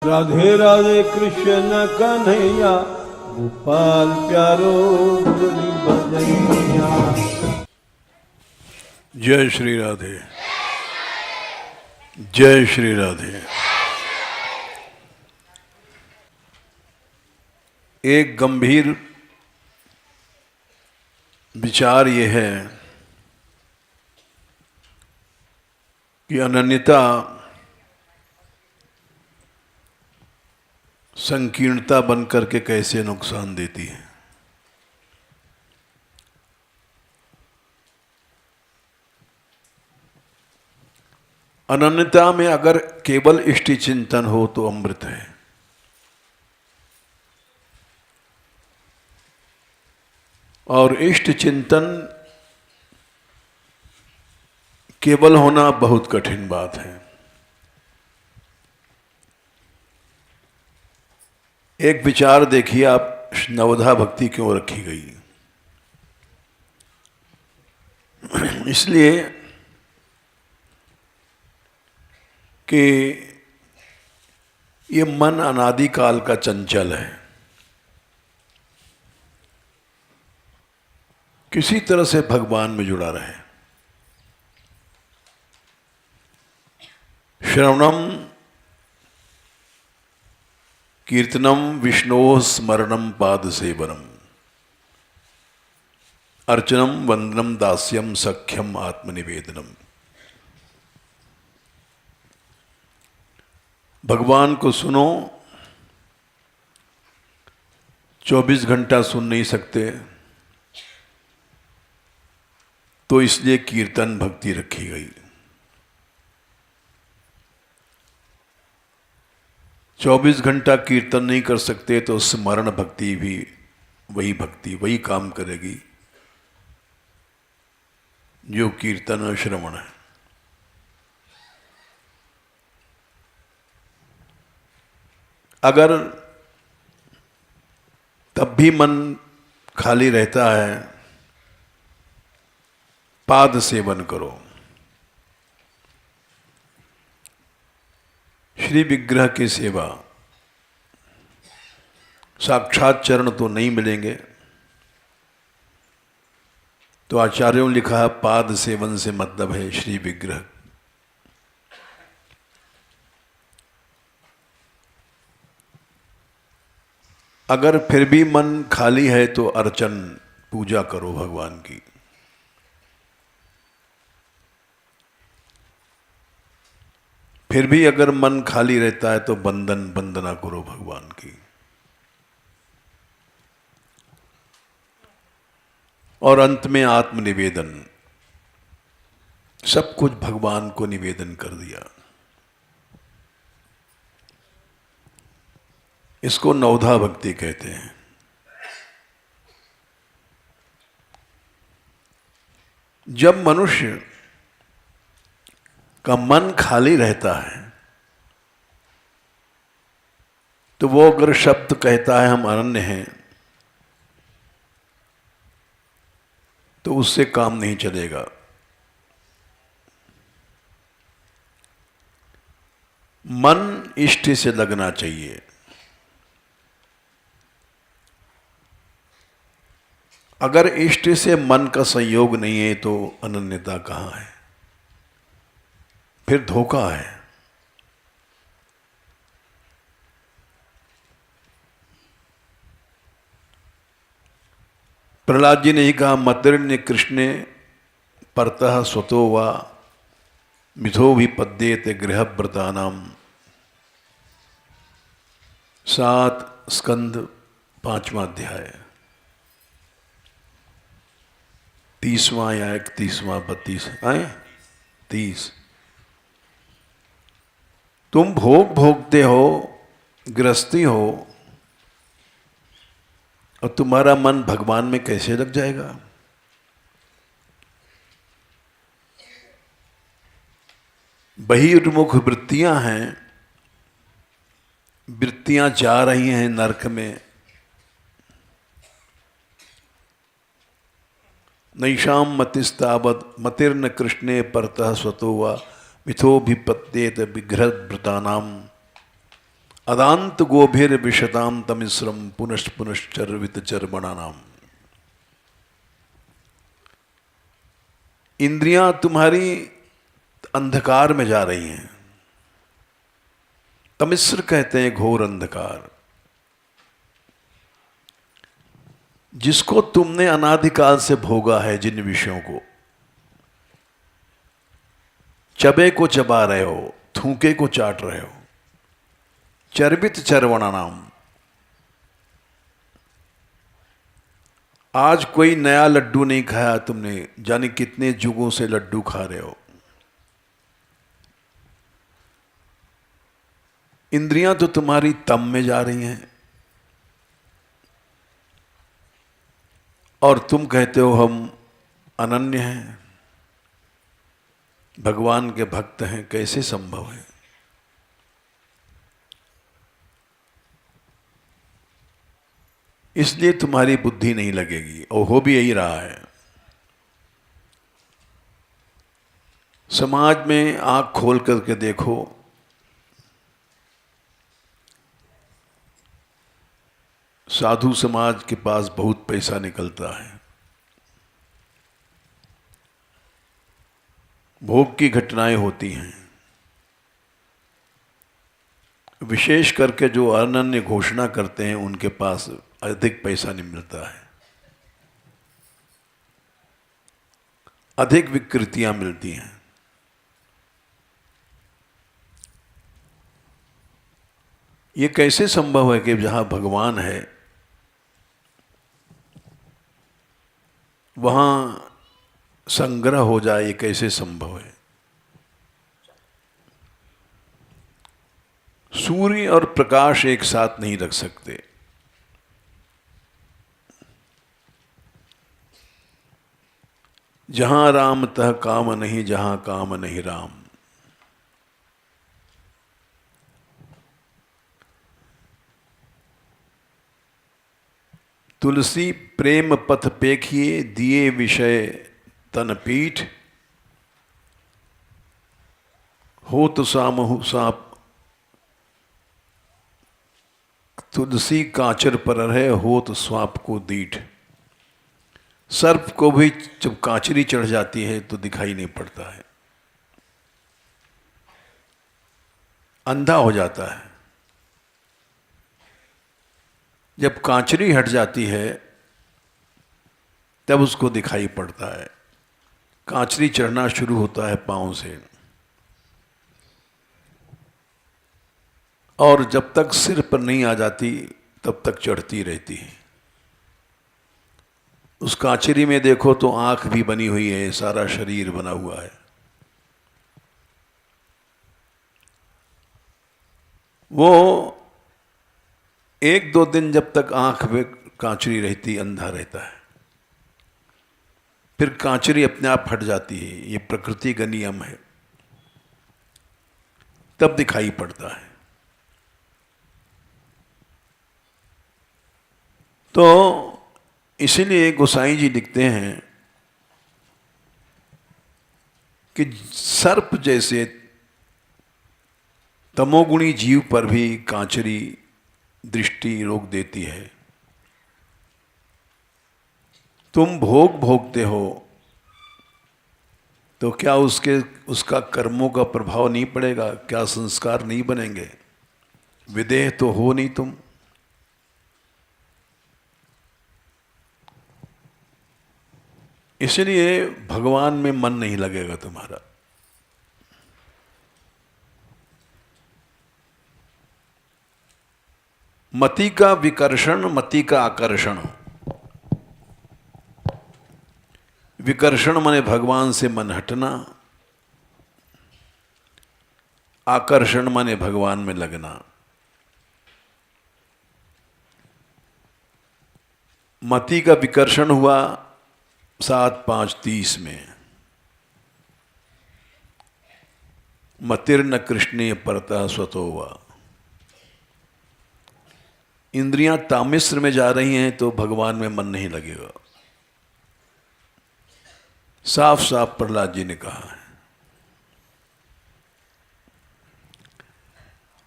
राधे राधे कृष्ण कन्हैया, गोपाल प्यारो मुरली बजैया। जय श्री राधे, जय श्री राधे। एक गंभीर विचार ये है कि अनन्यता संकीर्णता बन करके कैसे नुकसान देती है। अनन्यता में अगर केवल इष्ट चिंतन हो तो अमृत है, और इष्ट चिंतन केवल होना बहुत कठिन बात है। एक विचार देखिए आप, नवधा भक्ति क्यों रखी गई? इसलिए कि ये मन अनादिकाल का चंचल है, किसी तरह से भगवान में जुड़ा रहे। श्रवणम कीर्तनम विष्णोः स्मरणम पाद सेवनम अर्चनम वंदनम दास्यम सख्यम आत्मनिवेदनम। भगवान को सुनो, 24 घंटा सुन नहीं सकते तो इसलिए कीर्तन भक्ति रखी गई। 24 घंटा कीर्तन नहीं कर सकते तो स्मरण भक्ति भी वही भक्ति, वही काम करेगी जो कीर्तन और श्रवण है। अगर तब भी मन खाली रहता है, पाद सेवन करो। श्री विग्रह की सेवा, साक्षात चरण तो नहीं मिलेंगे, तो आचार्यों ने लिखा है पाद सेवन से मतलब है श्री विग्रह। अगर फिर भी मन खाली है तो अर्चन, पूजा करो भगवान की। फिर भी अगर मन खाली रहता है तो वंदना करो भगवान की। और अंत में आत्मनिवेदन, सब कुछ भगवान को निवेदन कर दिया। इसको नवधा भक्ति कहते हैं। जब मनुष्य का मन खाली रहता है तो वो अगर शब्द कहता है हम अनन्य हैं तो उससे काम नहीं चलेगा। मन इष्ट से लगना चाहिए। अगर इष्ट से मन का संयोग नहीं है तो अनन्यता कहाँ है? फिर धोखा है। प्रहलाद जी ने ही कहा, मतिर्न्य कृष्णे परतः स्वतो वा मिथो भी पद्येते गृहव्रतानाम। 7 स्कंद 5वां अध्याय 30वां या 31वां 32 आए 30। तुम भोग भोगते हो, गृहस्थी हो, और तुम्हारा मन भगवान में कैसे लग जाएगा? बहिर्मुख वृत्तियां हैं, वृत्तियां जा रही हैं नरक में। नैषाम मतिस्तावद मतिर्न कृष्णे परतः स्वतो वा मिथो भी पत्येत विग्रहव्रतानाम। अदांत गोभिर विशताम तमिश्रम पुनश्च पुनश्चर्वित चर्मणानाम। इंद्रियां तुम्हारी अंधकार में जा रही हैं। तमिश्र कहते हैं घोर अंधकार, जिसको तुमने अनादिकाल से भोगा है, जिन विषयों को चबे को चबा रहे हो, थूके को चाट रहे हो। चर्बित चर्वणा नाम, आज कोई नया लड्डू नहीं खाया तुमने, जाने कितने जुगों से लड्डू खा रहे हो। इंद्रियां तो तुम्हारी तम में जा रही हैं और तुम कहते हो हम अनन्य हैं, भगवान के भक्त हैं। कैसे संभव है? इसलिए तुम्हारी बुद्धि नहीं लगेगी, और हो भी यही रहा है। समाज में आंख खोल करके देखो, साधु समाज के पास बहुत पैसा निकलता है, भोग की घटनाएं होती हैं। विशेष करके जो अनन्य घोषणा करते हैं उनके पास अधिक पैसा नहीं मिलता है, अधिक विकृतियां मिलती हैं। ये कैसे संभव है कि जहां भगवान है वहां संग्रह हो जाए? ये कैसे संभव है? सूर्य और प्रकाश एक साथ नहीं रख सकते। जहां राम तह काम नहीं, जहां काम नहीं राम। तुलसी प्रेम पथ पेखिए, दिए विषय तन पीठ। हो तो सामहु साप, तुलसी कांचर पर रहे, हो तो स्वाप को दीठ। सर्प को भी जब कांचरी चढ़ जाती है तो दिखाई नहीं पड़ता है, अंधा हो जाता है। जब कांचरी हट जाती है तब उसको दिखाई पड़ता है। कांचरी चढ़ना शुरू होता है पांव से, और जब तक सिर पर नहीं आ जाती तब तक चढ़ती रहती है। उस कांचरी में देखो तो आंख भी बनी हुई है, सारा शरीर बना हुआ है। वो एक दो दिन जब तक आंख में कांचरी रहती, अंधा रहता है, फिर कांचरी अपने आप हट जाती है। ये प्रकृति का नियम है, तब दिखाई पड़ता है। तो इसीलिए गोसाई जी लिखते हैं कि सर्प जैसे तमोगुणी जीव पर भी कांचरी दृष्टि रोक देती है। तुम भोग भोगते हो तो क्या उसका कर्मों का प्रभाव नहीं पड़ेगा? क्या संस्कार नहीं बनेंगे? विदेह तो हो नहीं तुम। इसलिए भगवान में मन नहीं लगेगा तुम्हारा। मति का विकर्षण, मति का आकर्षण। विकर्षण माने भगवान से मन हटना, आकर्षण माने भगवान में लगना। मति का विकर्षण हुआ 7-5-30 में। मतिर्न कृष्णे परतः स्वतोवा। इंद्रियां तामिश्र में जा रही हैं तो भगवान में मन नहीं लगेगा। साफ साफ प्रहलाद जी ने कहा है।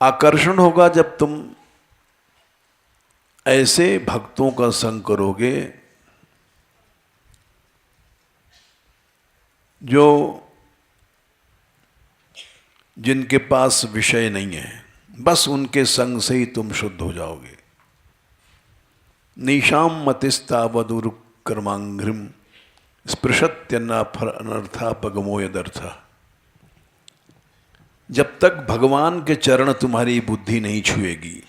आकर्षण होगा जब तुम ऐसे भक्तों का संग करोगे जो जिनके पास विषय नहीं है, बस उनके संग से ही तुम शुद्ध हो जाओगे। निशाम मतिस्तावदुरु कर्मांघ्रिम स्पृशत्यनर्थापगमो यदर्थ। जब तक भगवान के चरण तुम्हारी बुद्धि नहीं छुएगी,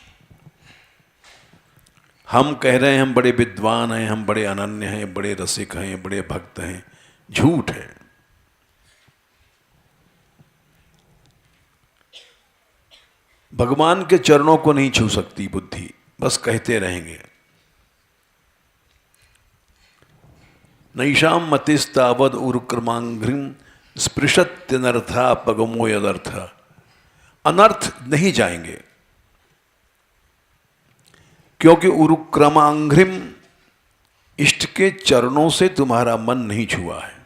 हम कह रहे हैं हम बड़े विद्वान हैं, हम बड़े अनन्य हैं, बड़े रसिक हैं, बड़े भक्त हैं, झूठ है। भगवान के चरणों को नहीं छू सकती बुद्धि, बस कहते रहेंगे। नैषाम मतिस्तावद उरुक्रमांघ्रिम स्पृशत्यनर्था पगमो यदर्थ। अनर्थ नहीं जाएंगे, क्योंकि उरुक्रमांघ्रिम इष्ट के चरणों से तुम्हारा मन नहीं छुआ है।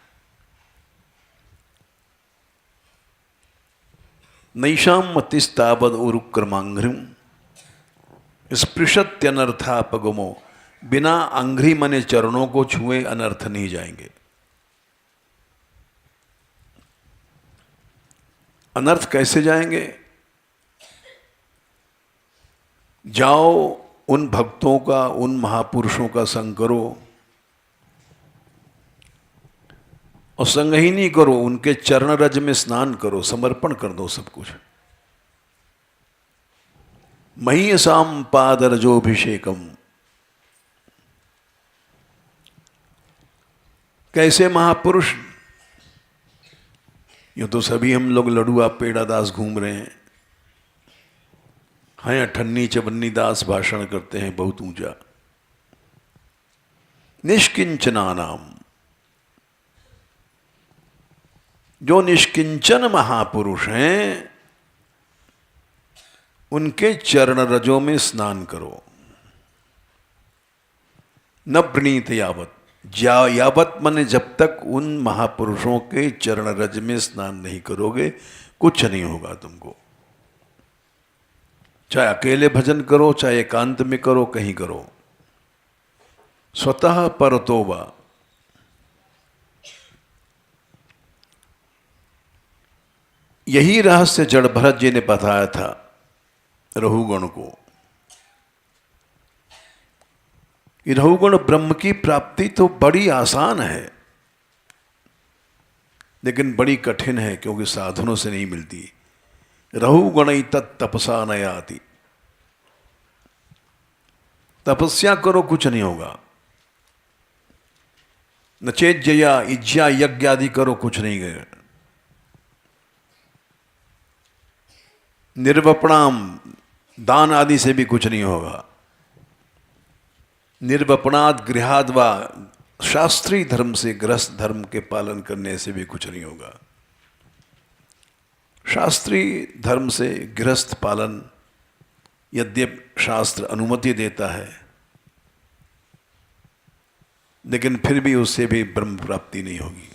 नैषाम मतिस्तावद उरुक्रमांघ्रिम स्पृशत्यनर्थापगमो। बिना अंघ्रि मने चरणों को छुए अनर्थ नहीं जाएंगे। अनर्थ कैसे जाएंगे? जाओ उन भक्तों का, उन महापुरुषों का संग करो, और संग ही नहीं करो, उनके चरण रज में स्नान करो, समर्पण कर दो सब कुछ। महीयसाम पादरजोभिषेकम। कैसे महापुरुष? यूं तो सभी हम लोग लड़ुआ पेड़ा दास घूम रहे हैं, अठन्नी चवन्नी दास भाषण करते हैं बहुत ऊंचा। निष्किंचना नाम, जो निष्किंचन महापुरुष हैं उनके चरण रजों में स्नान करो। न प्रणीत यावत, यावत माने जब तक उन महापुरुषों के चरण रज में स्नान नहीं करोगे कुछ नहीं होगा तुमको। चाहे अकेले भजन करो, चाहे एकांत में करो, कहीं करो। स्वतः परतोबा। यही रहस्य जड़ भरत जी ने बताया था रहुगण को। रहुगण ब्रह्म की प्राप्ति तो बड़ी आसान है, लेकिन बड़ी कठिन है, क्योंकि साधनों से नहीं मिलती। रहुगण तपसा न याति। तपस्या करो कुछ नहीं होगा। नचेज्जया इज्जा यज्ञ आदि करो कुछ नहीं गए। निर्वपणाम, दान आदि से भी कुछ नहीं होगा। निर्वपणाद गृहाद्वा, शास्त्रीय धर्म से गृहस्थ धर्म के पालन करने से भी कुछ नहीं होगा। शास्त्रीय धर्म से गृहस्थ पालन यद्यपि शास्त्र अनुमति देता है, लेकिन फिर भी उससे भी ब्रह्म प्राप्ति नहीं होगी।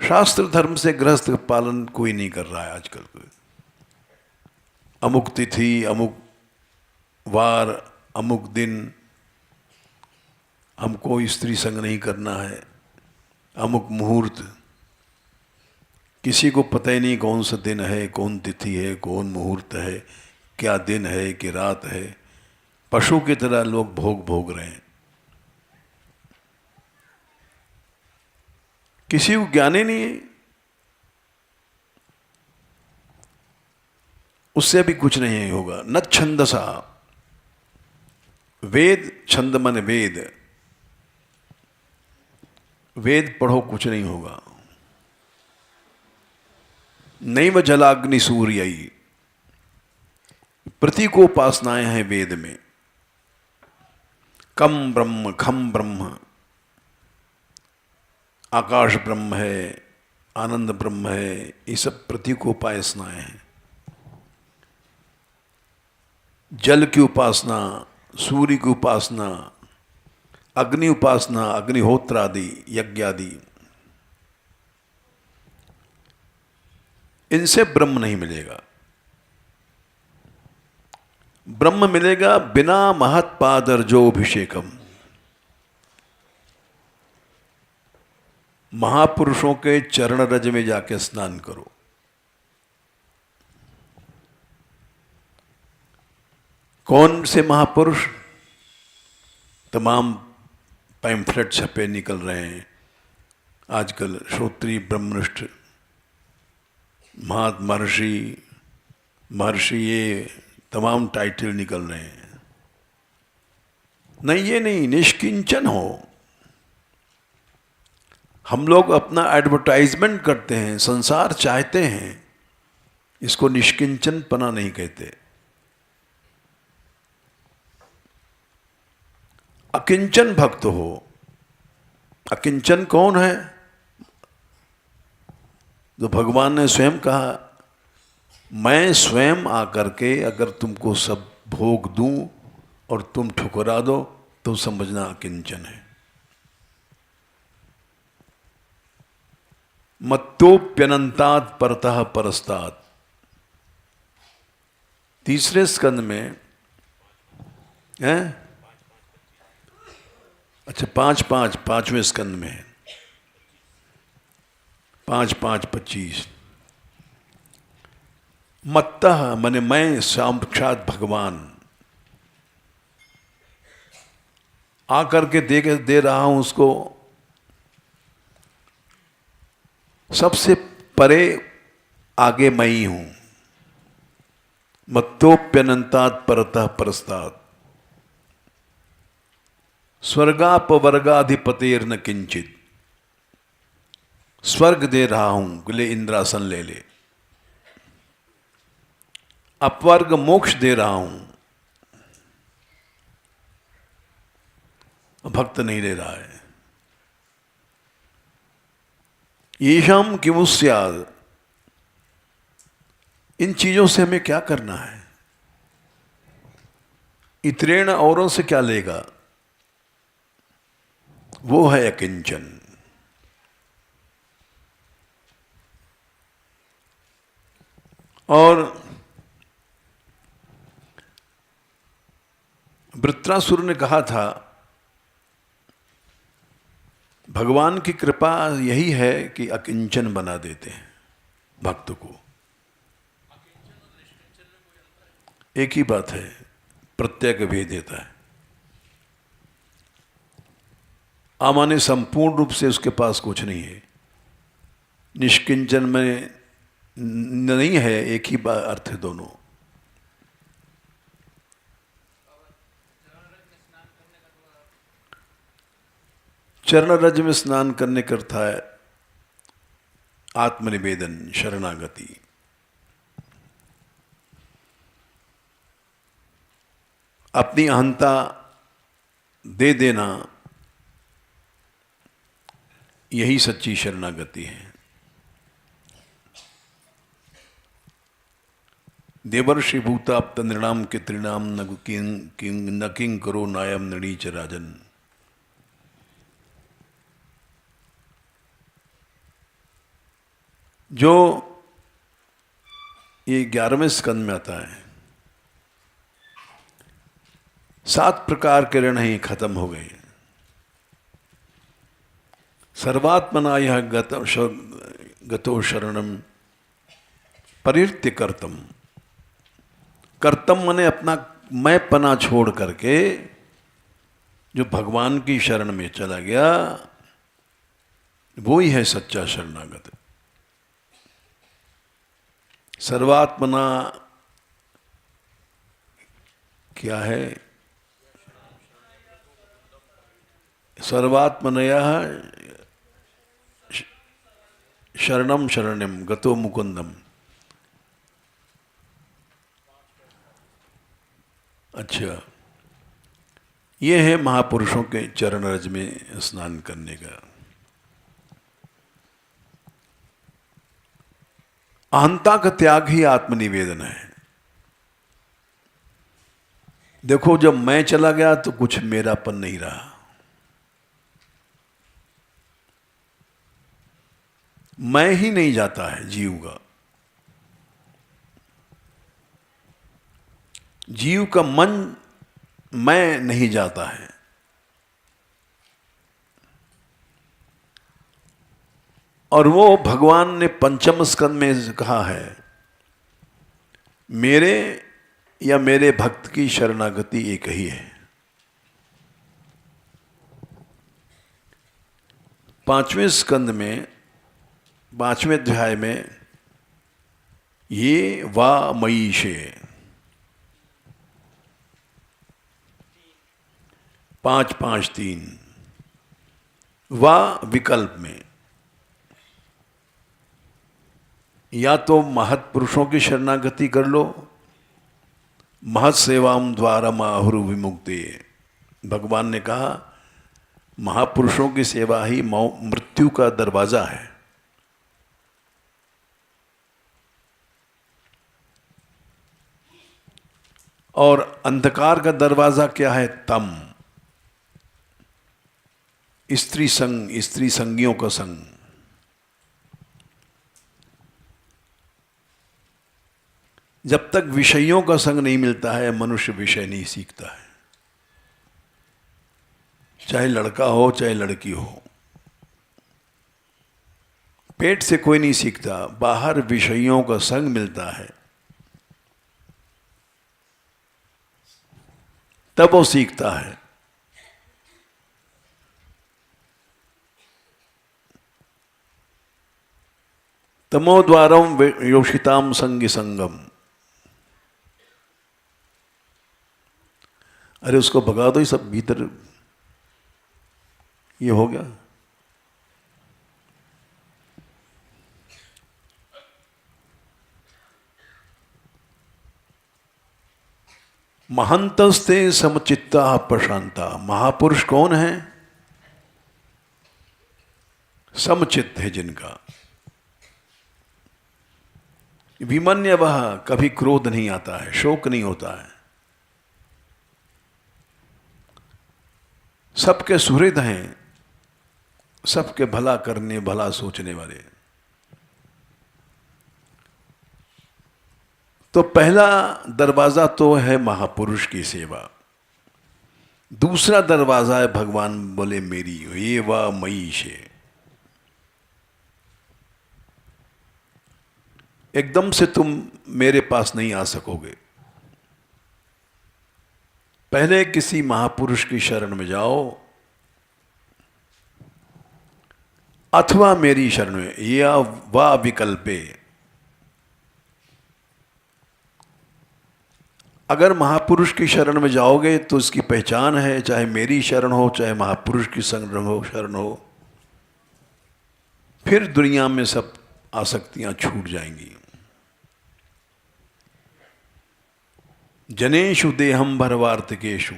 शास्त्र धर्म से गृहस्थ पालन कोई नहीं कर रहा है आजकल। कोई अमुक तिथि, अमुक वार, अमुक दिन हमको स्त्री संग नहीं करना है, अमुक मुहूर्त। किसी को पता ही नहीं कौन सा दिन है, कौन तिथि है, कौन मुहूर्त है, क्या दिन है कि रात है। पशु की तरह लोग भोग रहे हैं। किसी को ज्ञान ही नहीं है, उससे भी कुछ नहीं होगा। न छंदसा, वेद, छंद मन वेद, वेद पढ़ो कुछ नहीं होगा। नैव जलाग्नि सूर्यई, प्रतीकोपासनाएं हैं वेद में। कम ब्रह्म, खम ब्रह्म, आकाश ब्रह्म है, आनंद ब्रह्म है, ये सब प्रतीकोपासनाएं हैं। जल की उपासना, सूर्य की उपासना, अग्नि उपासना, अग्निहोत्र आदि, यज्ञ आदि। इनसे ब्रह्म नहीं मिलेगा। ब्रह्म मिलेगा बिना महत्पादर्जोभिषेकम। महापुरुषों के चरण रज में जाके स्नान करो। कौन से महापुरुष? तमाम पैम्फलेट छपे निकल रहे हैं आजकल, श्रोत्री ब्रह्मनिष्ठ महर्षि, ये तमाम टाइटल निकल रहे हैं। नहीं, ये नहीं, निष्किंचन हो। हम लोग अपना एडवर्टाइजमेंट करते हैं, संसार चाहते हैं, इसको निष्किंचन पना नहीं कहते। अकिंचन भक्त हो। अकिंचन कौन है? तो भगवान ने स्वयं कहा, मैं स्वयं आकर के अगर तुमको सब भोग दूं और तुम ठुकरा दो तो समझना अकिंचन है। मत्तोप्यनंतात् परतः परस्तात्। तीसरे स्कंद में है, अच्छा 5-5, 5वें स्कंद में है, 5-5-25। मत्तः माने मैं, साक्षात भगवान आकर के दे रहा हूं उसको। सबसे परे आगे मैं ही हूं। मत्तोप्यनंतात् परतः परस्तात्। स्वर्गापवर्गाधिपतेर्न किंचित। स्वर्ग दे रहा हूं, ले इंद्रासन ले ले। अपवर्ग मोक्ष दे रहा हूं, भक्त नहीं ले रहा है। येषाम किमुस्याद। इन चीजों से हमें क्या करना है? इतरेण, औरों से क्या लेगा? वो है अकिंचन। और वृत्रासुर ने कहा था, भगवान की कृपा यही है कि अकिंचन बना देते हैं भक्त को। एक ही बात है, प्रत्यय का भेद देता है। आमाने संपूर्ण रूप से उसके पास कुछ नहीं है, निष्किंचन में नहीं है, एक ही अर्थ है दोनों। चरण रज में स्नान करने का अर्थ है आत्मनिवेदन, शरणागति। अपनी अहंता दे देना, यही सच्ची शरणागति है। देवर्षि भूताप्त नृणाम के त्रिणाम न किंग करो नायम नृणीच राजन। जो ये 11वें स्कंद में आता है, 7 प्रकार के ऋण ही खत्म हो गए। सर्वात्मना यह गतो शरणम परिर्त्य कर्तम। कर्तम माने अपना मैं पना छोड़ करके जो भगवान की शरण में चला गया, वो ही है सच्चा शरणागत। सर्वात्मना क्या है? सर्वात्मनया शरणम शरणम गतो मुकुंदम। अच्छा, ये है महापुरुषों के चरण रज में स्नान करने का। अहंता का त्याग ही आत्मनिवेदन है। देखो, जब मैं चला गया तो कुछ मेरापन नहीं रहा। मैं ही नहीं जाता है जीव का। जीव का मन मैं नहीं जाता है। और वो भगवान ने पंचम स्कंद में कहा है, मेरे या मेरे भक्त की शरणागति एक ही है। 5वें स्कंद में 5वें अध्याय में ये वा मयीशे 5-5-3 वा विकल्प में या तो महत पुरुषों की शरणागति कर लो, महत सेवाम द्वारम आहुरु विमुक्ति। भगवान ने कहा महापुरुषों की सेवा ही मृत्यु का दरवाजा है। और अंधकार का दरवाजा क्या है? तम, स्त्री संग, स्त्री संगियों का संग। जब तक विषयों का संग नहीं मिलता है मनुष्य विषय नहीं सीखता है, चाहे लड़का हो चाहे लड़की हो। पेट से कोई नहीं सीखता, बाहर विषयों का संग मिलता है तब वो सीखता है। तमोद्वारम योषिताम संगी संगम। अरे उसको भगा दो, ये सब भीतर ये हो गया। महंतस्ते समचित्ता प्रशांता। महापुरुष कौन है? समचित्त है जिनका। विमन्य वह, कभी क्रोध नहीं आता है, शोक नहीं होता है, सबके सुहृद हैं, सबके भला करने भला सोचने वाले। तो पहला दरवाजा तो है महापुरुष की सेवा। दूसरा दरवाजा है भगवान बोले मेरी ये वा मयीशे। एकदम से तुम मेरे पास नहीं आ सकोगे, पहले किसी महापुरुष की शरण में जाओ अथवा मेरी शरण में, या वा विकल्पे। अगर महापुरुष की शरण में जाओगे तो इसकी पहचान है, चाहे मेरी शरण हो चाहे महापुरुष की शरण हो, फिर दुनिया में सब आसक्तियां छूट जाएंगी। जनेषु देहम भरवार्तिकेषु।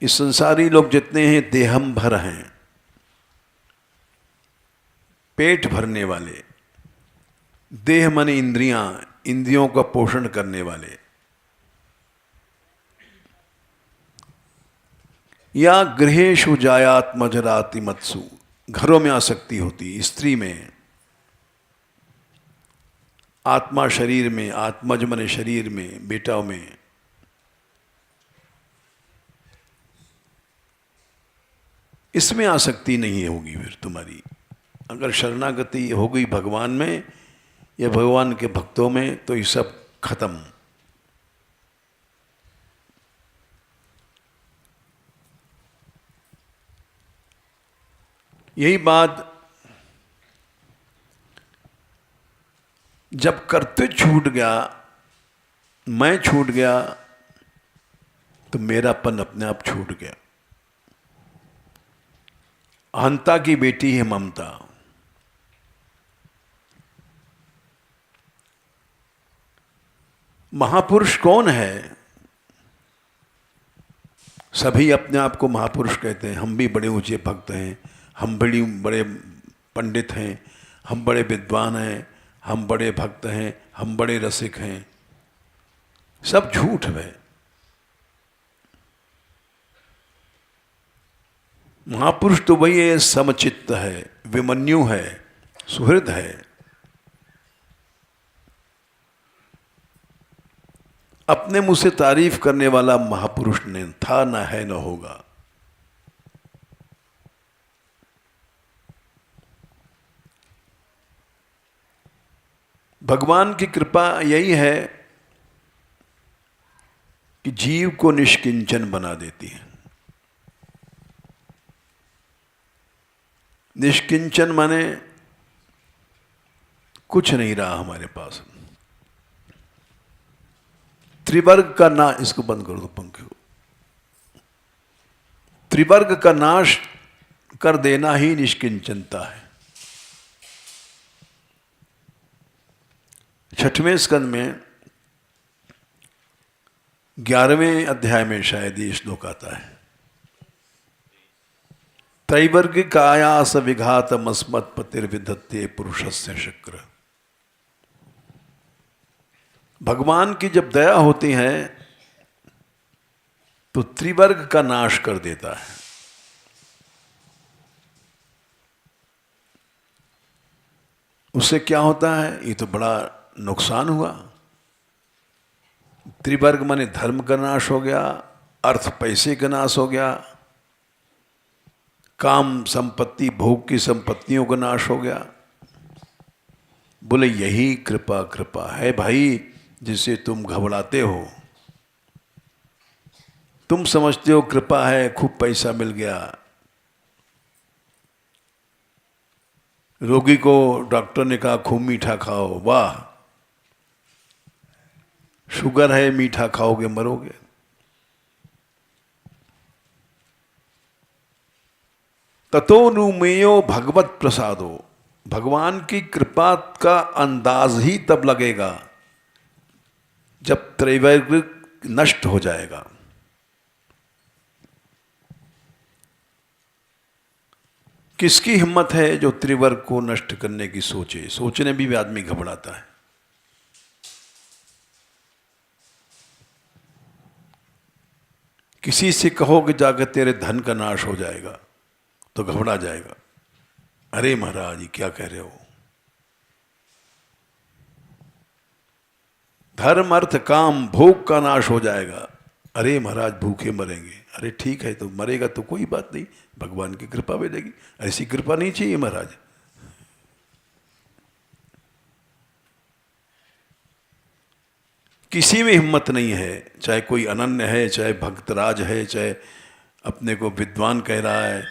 इस संसारी लोग जितने हैं देहम भर हैं, पेट भरने वाले। देह माने इंद्रियां, इंद्रियों का पोषण करने वाले। या गृहेषु जायात्मजराति मत्सु। घरों में आसक्ति होती, स्त्री में, आत्मा शरीर में, आत्मज माने शरीर में, बेटाओं में। इसमें आसक्ति नहीं होगी फिर तुम्हारी। अगर शरणागति हो गई भगवान में या भगवान के भक्तों में तो ये सब खत्म। यही बात जब कर्तव्य छूट गया, मैं छूट गया, तो मेरापन अपने आप छूट गया। अहंता की बेटी है ममता। महापुरुष कौन है? सभी अपने आप को महापुरुष कहते हैं। हम भी बड़े ऊंचे भक्त हैं, हम बड़े पंडित हैं, हम बड़े विद्वान हैं, हम बड़े भक्त हैं, हम बड़े रसिक हैं। सब झूठ है। महापुरुष तो वही है, समचित्त है, विमन्यु है, सुहृद है। अपने मुंह से तारीफ करने वाला महापुरुष ने था, ना है, ना होगा। भगवान की कृपा यही है कि जीव को निष्किंचन बना देती है। निष्किंचन माने कुछ नहीं रहा हमारे पास। त्रिवर्ग का ना, इसको बंद कर दो पंखे को। त्रिवर्ग का नाश कर देना ही निष्किंचनता है। 6वें स्कंद में 11वें अध्याय में शायद ये श्लोक आता है। त्रैवर्गिक आयास विघात मस्मत् पतिर्विधत्ते पुरुषस्य शक्र। भगवान की जब दया होती है तो त्रिवर्ग का नाश कर देता है। उससे क्या होता है? ये तो बड़ा नुकसान हुआ। त्रिवर्ग माने धर्म का नाश हो गया, अर्थ पैसे का नाश हो गया, काम संपत्ति भोग की संपत्तियों का नाश हो गया। बोले यही कृपा कृपा है भाई, जिसे तुम घबराते हो। तुम समझते हो कृपा है, खूब पैसा मिल गया। रोगी को डॉक्टर ने कहा खूब मीठा खाओ, वाह, शुगर है, मीठा खाओगे मरोगे। ततोनुमेयो भगवत प्रसादो। भगवान की कृपा का अंदाज ही तब लगेगा जब त्रैवर्ग नष्ट हो जाएगा। किसकी हिम्मत है जो त्रिवर्ग को नष्ट करने की सोचे? सोचने भी आदमी घबराता है। किसी से कहो कि जाकर तेरे धन का नाश हो जाएगा तो घबरा जाएगा। अरे महाराज ये क्या कह रहे हो? धर्म अर्थ काम भोग का नाश हो जाएगा। अरे महाराज भूखे मरेंगे। अरे ठीक है, तो मरेगा तो कोई बात नहीं, भगवान की कृपा मिलेगी। ऐसी कृपा नहीं चाहिए महाराज। किसी में हिम्मत नहीं है, चाहे कोई अनन्य है, चाहे भक्तराज है, चाहे अपने को विद्वान कह रहा है,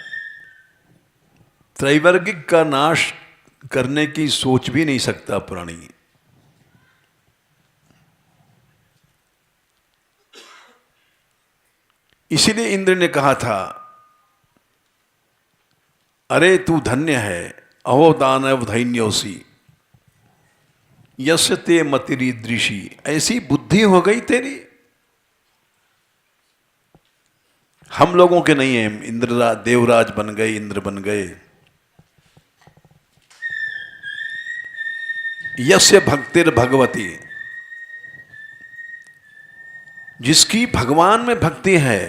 त्रैवर्गिक का नाश करने की सोच भी नहीं सकता प्राणी। इसीलिए इंद्र ने कहा था, अरे तू धन्य है, अहो दानव धैन्योसी यस्य ते मतिरीदृशी। ऐसी बुद्धि हो गई तेरी। हम लोगों के नहीं है। इंद्र देवराज बन गए, इंद्र बन गए। यस्य भक्तिर भगवती, जिसकी भगवान में भक्ति है,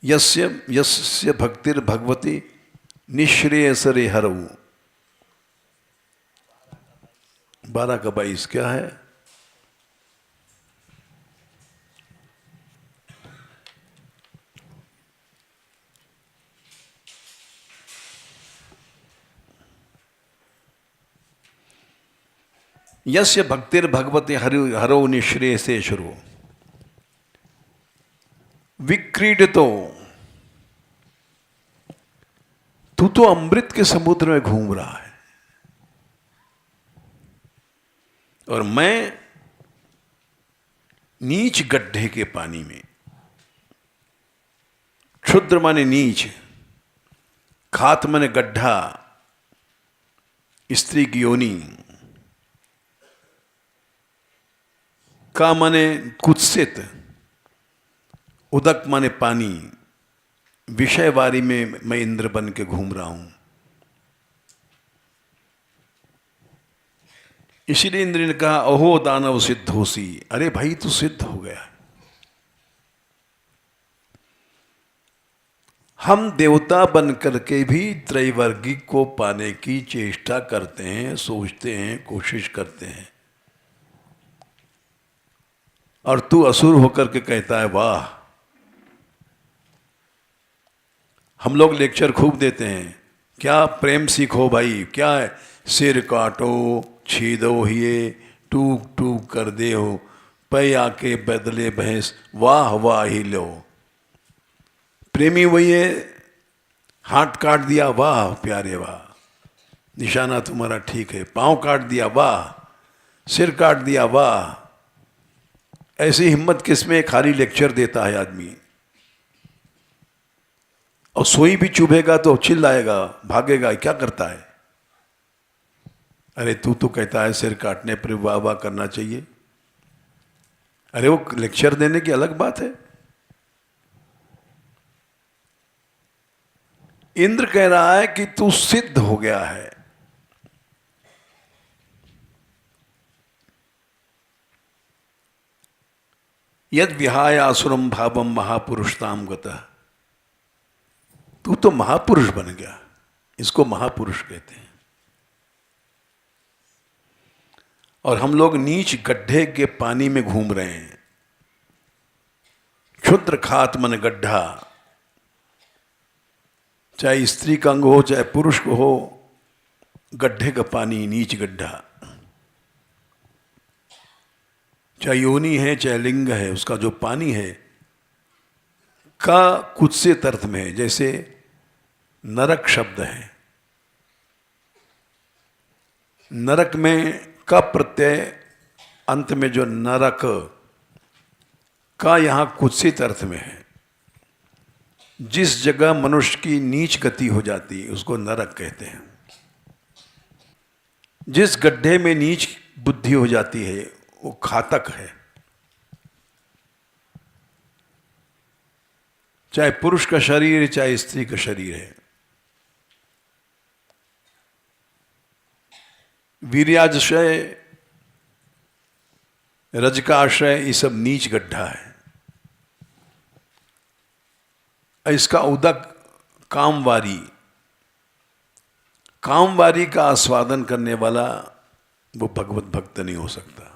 यस्य भक्तिर भगवती निःश्रेयसरे हरऊ। 12 का 22 क्या है? यस्य भक्तिर भगवती हरो निःश्रेयसे शुरू विक्रीडितो। तू तो अमृत के समुद्र में घूम रहा है और मैं नीच गड्ढे के पानी में। क्षुद्र माने नीच, खात माने गड्ढा, स्त्री की योनि, का माने कुत्सित, उदक माने पानी। विषयवारी में मैं इंद्र बन के घूम रहा हूं। इसीलिए इंद्र ने कहा, अहो दानव सिद्धोसी। अरे भाई तू सिद्ध हो गया। हम देवता बन करके भी त्रैवर्गिक को पाने की चेष्टा करते हैं, सोचते हैं, कोशिश करते हैं, और तू असुर होकर के कहता है वाह। हम लोग लेक्चर खूब देते हैं, क्या प्रेम सीखो भाई, क्या है, सिर काटो छीदो हिये, टूक टूक कर दे हो, पै आके बदले भैंस, वाह वाह ही लो। प्रेमी वही है, हाथ काट दिया वाह प्यारे वाह, निशाना तुम्हारा ठीक है, पांव काट दिया वाह, सिर काट दिया वाह। ऐसी हिम्मत किसमें, खाली लेक्चर देता है आदमी, और सोई भी चुभेगा तो चिल्लाएगा, भागेगा, क्या करता है। अरे तू तो कहता है सिर काटने पर वाह वाह करना चाहिए। अरे वो लेक्चर देने की अलग बात है। इंद्र कह रहा है कि तू सिद्ध हो गया है। यद विहाय आसुरम भावम महापुरुषताम गतः, तू तो महापुरुष बन गया, इसको महापुरुष कहते हैं। और हम लोग नीच गड्ढे के पानी में घूम रहे हैं। क्षुद्र खात मन गड्ढा, चाहे स्त्री का अंग हो चाहे पुरुष को हो, गड्ढे का पानी नीच गड्ढा, चाहे योनि है चाहे लिंग है, उसका जो पानी है का कुत्सित अर्थ में है। जैसे नरक शब्द है, नरक में का प्रत्यय अंत में, जो नरक का यहां कुत्सित अर्थ में है। जिस जगह मनुष्य की नीच गति हो जाती है उसको नरक कहते हैं। जिस गड्ढे में नीच बुद्धि हो जाती है वो घातक है। चाहे पुरुष का शरीर चाहे स्त्री का शरीर है। वीर्याजशय, रज का आश्रय, ये सब नीच गड्ढा है। इसका उदक कामवारी, कामवारी का आस्वादन करने वाला वो भगवत भक्त नहीं हो सकता।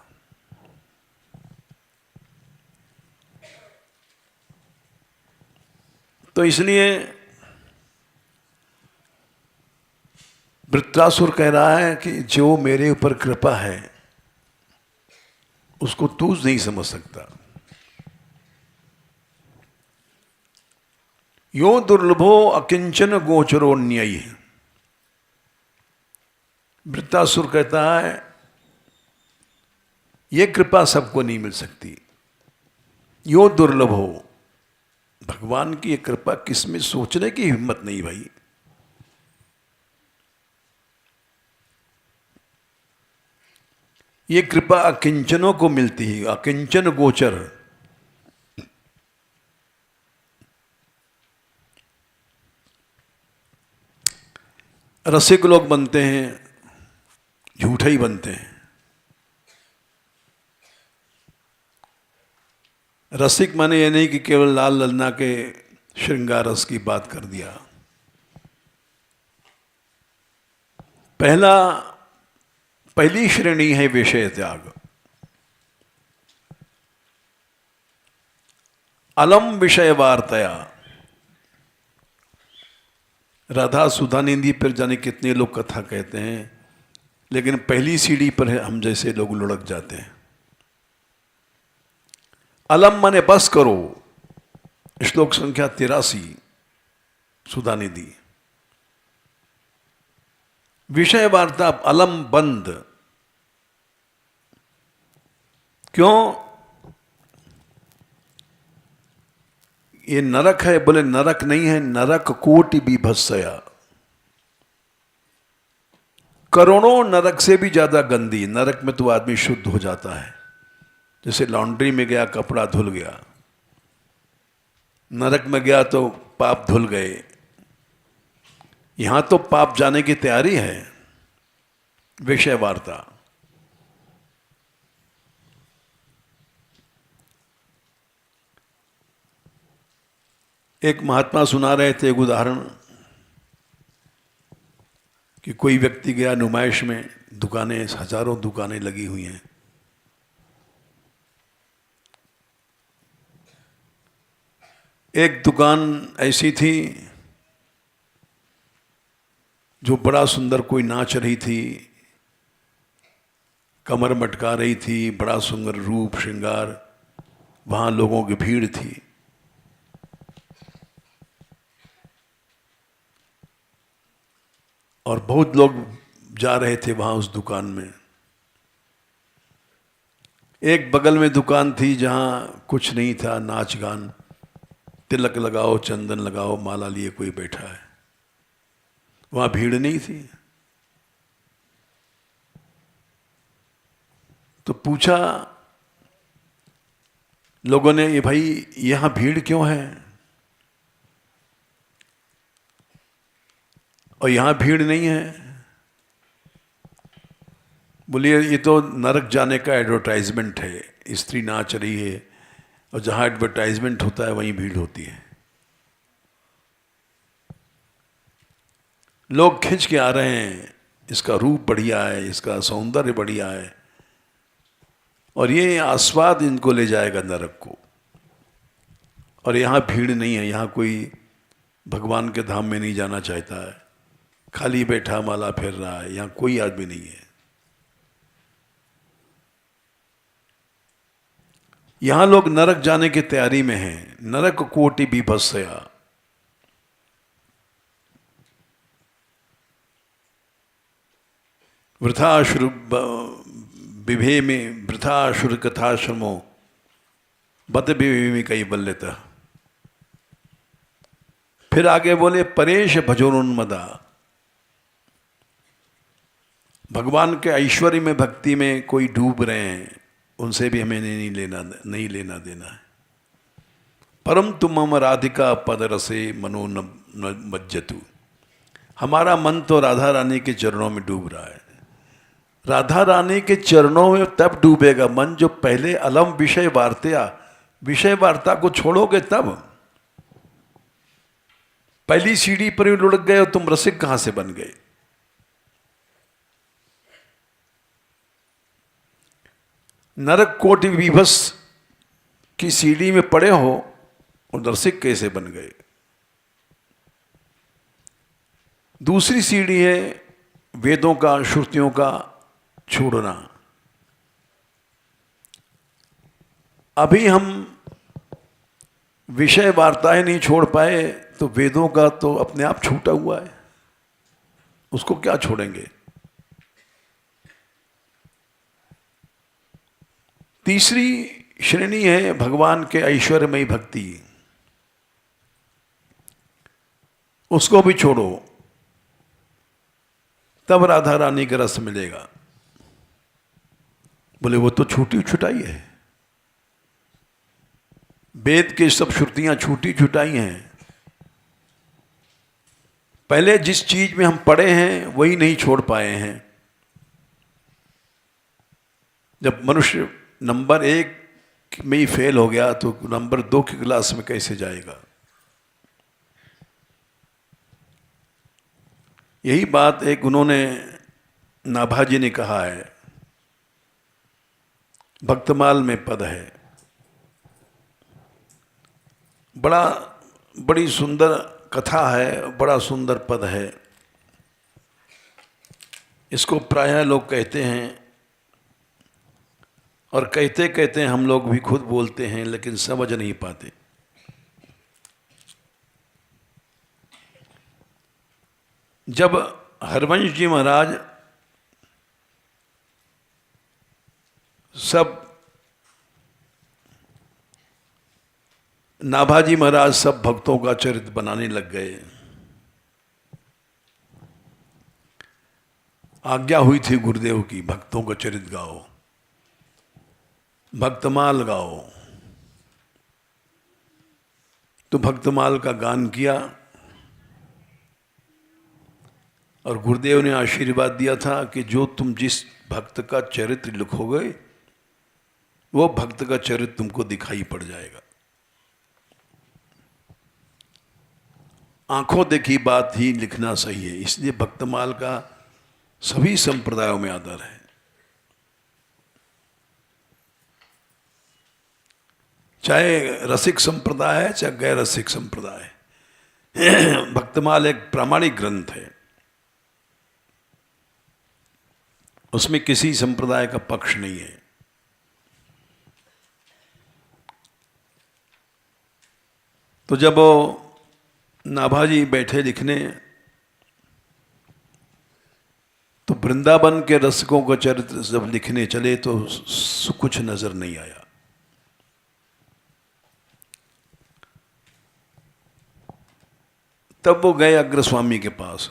तो इसलिए वृत्रासुर कह रहा है कि जो मेरे ऊपर कृपा है उसको तू नहीं समझ सकता। यो दुर्लभो अकिंचन गोचरोन्ययी, वृत्रासुर कहता है ये कृपा सबको नहीं मिल सकती। यो दुर्लभ हो, भगवान की ये कृपा किसमें सोचने की हिम्मत नहीं भाई। ये कृपा अकिंचनों को मिलती है, अकिंचन गोचर। रसिक लोग बनते हैं, झूठे ही बनते हैं। रसिक माने ये नहीं कि केवल लाल ललना के श्रृंगार रस की बात कर दिया। पहली श्रेणी है विषय त्याग। अलम विषय वार्तया, राधा सुधानिधि पर जाने कितने लोग कथा कहते हैं, लेकिन पहली सीढ़ी पर हम जैसे लोग लुढ़क जाते हैं। अलम माने बस करो, श्लोक संख्या 83 सुधानिधि। विषय वार्ता अलम बंद। क्यों? ये नरक है, बोले नरक नहीं है, नरक कोटि बीभत्सया, करोड़ों नरक से भी ज्यादा गंदी। नरक में तो आदमी शुद्ध हो जाता है, जैसे लॉन्ड्री में गया कपड़ा धुल गया, नरक में गया तो पाप धुल गए। यहां तो पाप जाने की तैयारी है। विषय वार्ता, एक महात्मा सुना रहे थे एक उदाहरण कि कोई व्यक्ति गया नुमाइश में, दुकानें, हजारों दुकानें लगी हुई हैं। एक दुकान ऐसी थी जो बड़ा सुंदर कोई नाच रही थी, कमर मटका रही थी, बड़ा सुंदर रूप श्रृंगार, वहां लोगों की भीड़ थी। और बहुत लोग जा रहे थे वहां उस दुकान में। एक बगल में दुकान थी जहां कुछ नहीं था, नाच गान, तिलक लगाओ, चंदन लगाओ, माला लिए कोई बैठा है, वहां भीड़ नहीं थी। तो पूछा लोगों ने, ये भाई यहां भीड़ क्यों है और यहां भीड़ नहीं है? बोलिए ये तो नरक जाने का एडवर्टाइजमेंट है, स्त्री नाच रही है और जहां एडवर्टाइजमेंट होता है वहीं भीड़ होती है। लोग खिंच के आ रहे हैं, इसका रूप बढ़िया है, इसका सौंदर्य बढ़िया है, और ये आस्वाद इनको ले जाएगा नरक को। और यहाँ भीड़ नहीं है, यहाँ कोई भगवान के धाम में नहीं जाना चाहता है, खाली बैठा माला फेर रहा है, यहाँ कोई आदमी नहीं है। यहाँ लोग नरक जाने की तैयारी में हैं। नरक कोटि बीभत्सया, वृथाशुर विभे में वृथाशुर कथाश्रमो बत विभे में कई बल्यता। फिर आगे बोले परेश भजोन्मदा, भगवान के ऐश्वर्य में, भक्ति में कोई डूब रहे हैं, उनसे भी हमें नहीं लेना देना है। परम तुम मम राधिका पद रसे मनो न मज्जतु, हमारा मन तो राधा रानी के चरणों में डूब रहा है। राधा रानी के चरणों में तब डूबेगा मन जो पहले अलम विषय वार्ता को छोड़ोगे तब। पहली सीढ़ी पर ही लुढ़क गए और तुम रसिक कहां से बन गए? नरक कोटि विभस की सीढ़ी में पड़े हो और रसिक कैसे बन गए? दूसरी सीढ़ी है वेदों का, श्रुतियों का छोड़ना। अभी हम विषय वार्ताएं नहीं छोड़ पाए तो वेदों का तो अपने आप छूटा हुआ है, उसको क्या छोड़ेंगे? तीसरी श्रेणी है भगवान के ऐश्वर्यमयी भक्ति, उसको भी छोड़ो तब राधा रानी का रस मिलेगा। बोले वो तो छूटी छुटाई है, वेद की सब श्रुतियां छूटी छुटाई हैं। पहले जिस चीज में हम पढ़े हैं वही नहीं छोड़ पाए हैं। जब मनुष्य नंबर 1 में ही फेल हो गया तो नंबर 2 की क्लास में कैसे जाएगा? यही बात एक उन्होंने नाभाजी ने कहा है, भक्तमाल में पद है, बड़ी सुंदर कथा है, बड़ा सुंदर पद है। इसको प्रायः लोग कहते हैं और कहते कहते हम लोग भी खुद बोलते हैं लेकिन समझ नहीं पाते। जब हरवंश जी महाराज सब, नाभाजी महाराज सब भक्तों का चरित्र बनाने लग गए, आज्ञा हुई थी गुरुदेव की, भक्तों का चरित्र गाओ, भक्तमाल गाओ। तो भक्तमाल का गान किया और गुरुदेव ने आशीर्वाद दिया था कि जो तुम जिस भक्त का चरित्र लिखोगे वो भक्त का चरित्र तुमको दिखाई पड़ जाएगा। आंखों देखी बात ही लिखना सही है। इसलिए भक्तमाल का सभी संप्रदायों में आदर है। चाहे रसिक संप्रदाय है चाहे गैर रसिक संप्रदाय है, भक्तमाल एक प्रामाणिक ग्रंथ है। उसमें किसी संप्रदाय का पक्ष नहीं है। तो जब नाभाजी बैठे लिखने तो वृंदावन के रसिकों का चरित्र जब लिखने चले तो कुछ नजर नहीं आया। तब वो गए अग्रस्वामी के पास।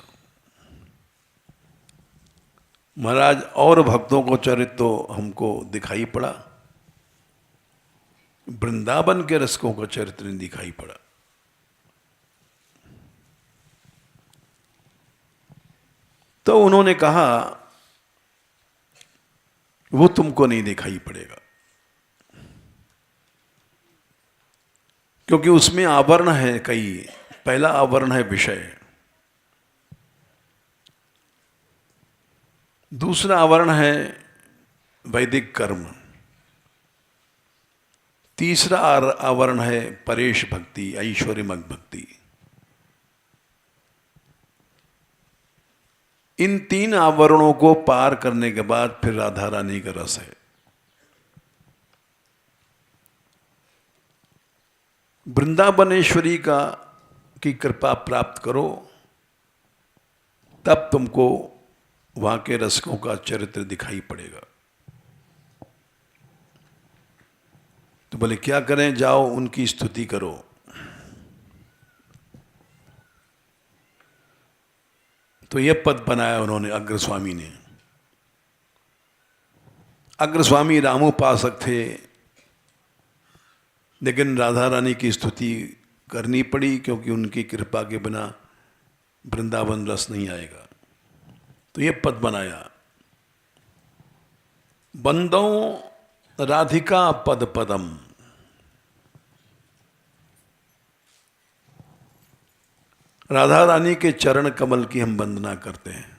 महाराज और भक्तों को चरित्र तो हमको दिखाई पड़ा, वृंदावन के रसिकों का चरित्र नहीं दिखाई पड़ा। तो उन्होंने कहा वो तुमको नहीं दिखाई पड़ेगा, क्योंकि उसमें आवरण है कई। पहला आवरण है विषय, दूसरा आवरण है वैदिक कर्म, तीसरा आवरण है परेश भक्ति, ऐश्वर्यमय भक्ति। इन तीन आवरणों को पार करने के बाद फिर राधा रानी का रस है। वृंदावनेश्वरी की कृपा प्राप्त करो, तब तुमको वहां के रसिकों का चरित्र दिखाई पड़ेगा। तो बोले क्या करें? जाओ उनकी स्तुति करो। तो यह पद बनाया उन्होंने, अग्रस्वामी ने। अग्रस्वामी रामोपासक थे, लेकिन राधा रानी की स्तुति करनी पड़ी, क्योंकि उनकी कृपा के बिना वृंदावन रस नहीं आएगा। तो यह पद बनाया, बंदो राधिका पद पदम। राधा रानी के चरण कमल की हम वंदना करते हैं।